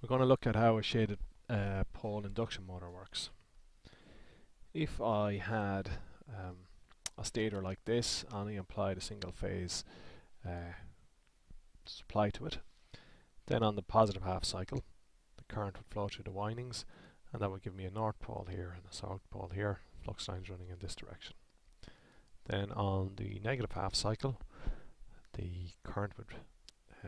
We're going to look at how a shaded pole induction motor works. If I had a stator like this and I applied a single phase supply to it, then on the positive half cycle the current would flow through the windings, and that would give me a north pole here and a south pole here, flux lines running in this direction. Then on the negative half cycle the current would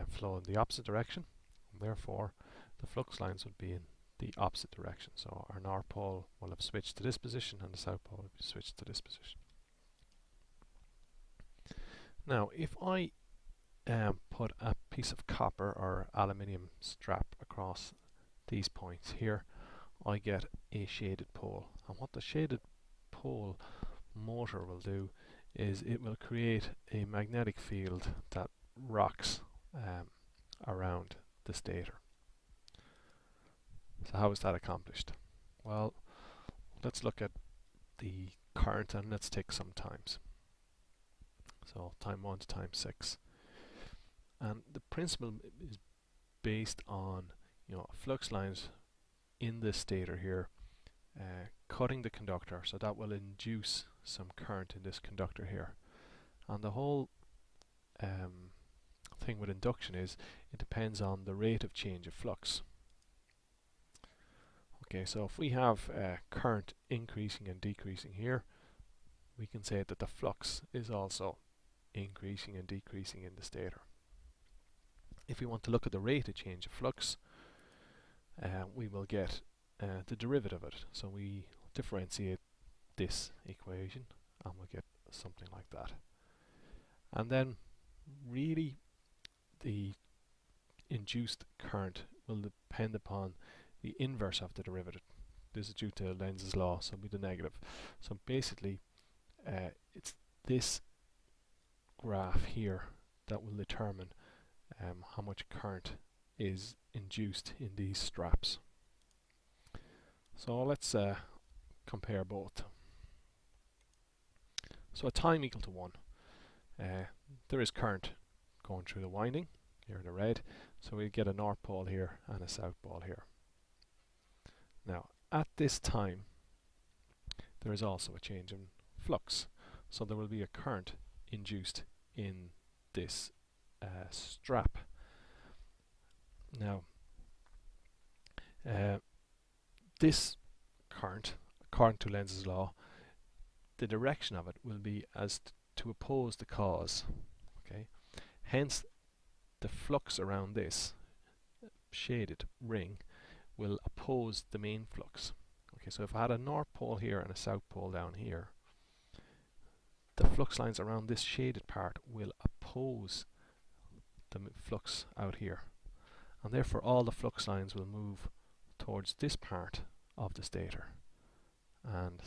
flow in the opposite direction, and therefore the flux lines would be in the opposite direction. So our north pole will have switched to this position and the south pole will be switched to this position. Now if I put a piece of copper or aluminium strap across these points here, I get a shaded pole. And what the shaded pole motor will do is it will create a magnetic field that rocks around the stator. So how is that accomplished? Well, let's look at the current and let's take some times. So time 1 to time 6. And the principle is based on flux lines in this stator here cutting the conductor, so that will induce some current in this conductor here. And the whole thing with induction is it depends on the rate of change of flux. Okay, so if we have current increasing and decreasing here, we can say that the flux is also increasing and decreasing in the stator. If we want to look at the rate of change of flux, we will get the derivative of it. So we differentiate this equation and we'll get something like that. And then really the induced current will depend upon the inverse of the derivative. This is due to Lenz's law, so it'll be the negative. So basically it's this graph here that will determine how much current is induced in these straps. So let's compare both. So at time equal to 1, there is current going through the winding here in the red, so we get a north pole here and a south pole here. Now at this time there is also a change in flux, so there will be a current induced in this strap. Now this current, according to Lenz's law, the direction of it will be as to oppose the cause. Okay, hence the flux around this shaded ring will oppose the main flux. Okay, so if I had a north pole here and a south pole down here, the flux lines around this shaded part will oppose the flux out here, and therefore all the flux lines will move towards this part of the stator, and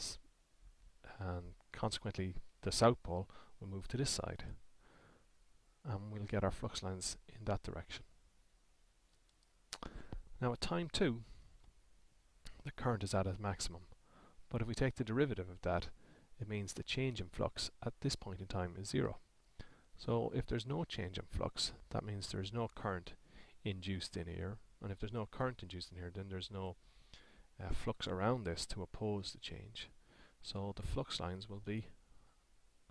consequently the south pole will move to this side, and we'll get our flux lines in that direction. Now at time 2 the current is at its maximum, but if we take the derivative of that, it means the change in flux at this point in time is 0. So if there's no change in flux, that means there's no current induced in here, and if there's no current induced in here, then there's no flux around this to oppose the change. So the flux lines will be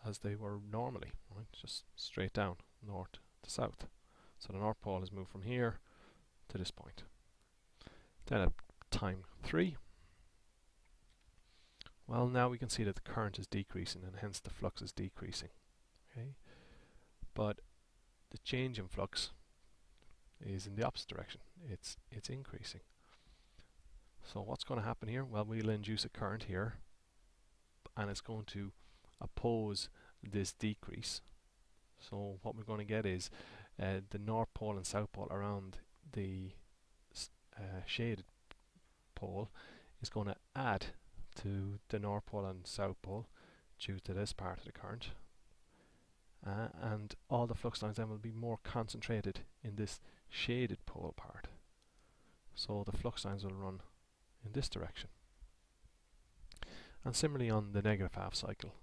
as they were normally, right? Just straight down, north to south. So the north pole is moved from here to this point. Then at time 3, well, now we can see that the current is decreasing and hence the flux is decreasing. Okay, but the change in flux is in the opposite direction. It's increasing. So what's going to happen here? Well, we'll induce a current here, and it's going to oppose this decrease. So what we're going to get is the north pole and south pole around the shaded pole is going to add to the north pole and south pole due to this part of the current, and all the flux lines then will be more concentrated in this shaded pole part. So the flux lines will run in this direction. And similarly on the negative half cycle,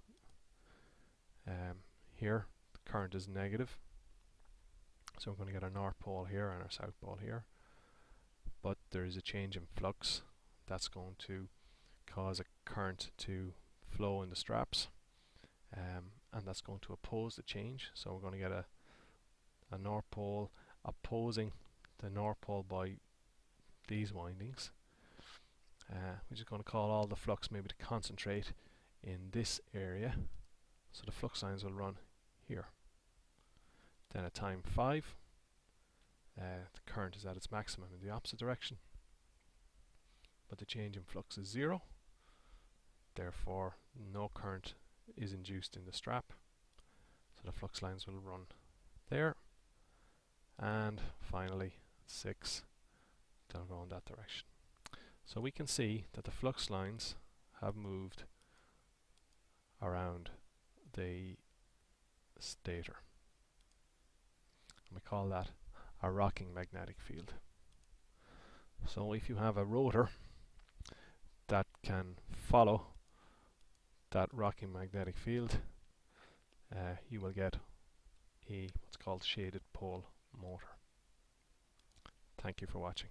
here the current is negative, so we're going to get our north pole here and our south pole here. but there is a change in flux that's going to cause a current to flow in the straps, and that's going to oppose the change. So we're going to get a north pole opposing the north pole by these windings. We're just going to call all the flux maybe to concentrate in this area, so the flux lines will run here. Then at time 5, the current is at its maximum in the opposite direction, but the change in flux is 0, therefore no current is induced in the strap, so the flux lines will run there. And finally 6, they'll go in that direction. So we can see that the flux lines have moved around the stator, and we call that a rocking magnetic field. So if you have a rotor that can follow that rocking magnetic field, you will get a what's called shaded pole motor. Thank you for watching.